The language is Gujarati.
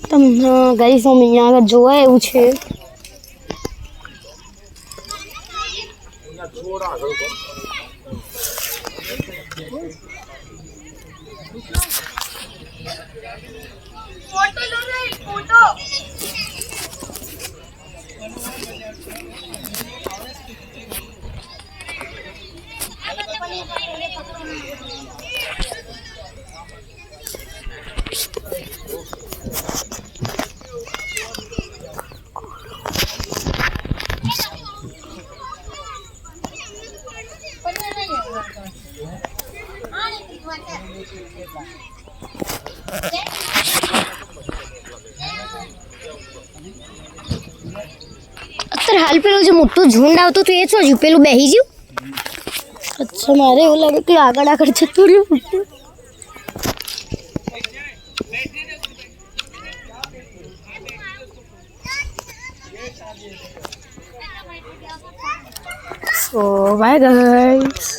તમને ગાઈસ અમે અહીંયા આગળ જોવા એવું છે અત્યારે હાલ પેલું જે મોટું ઝુંડ આવતું હતું એ શું હજુ પેલું બેહી ગયું અચ્છા મારે એવું લાગે કે આગળ જતું રહ્યું સો બાય ગાઈસ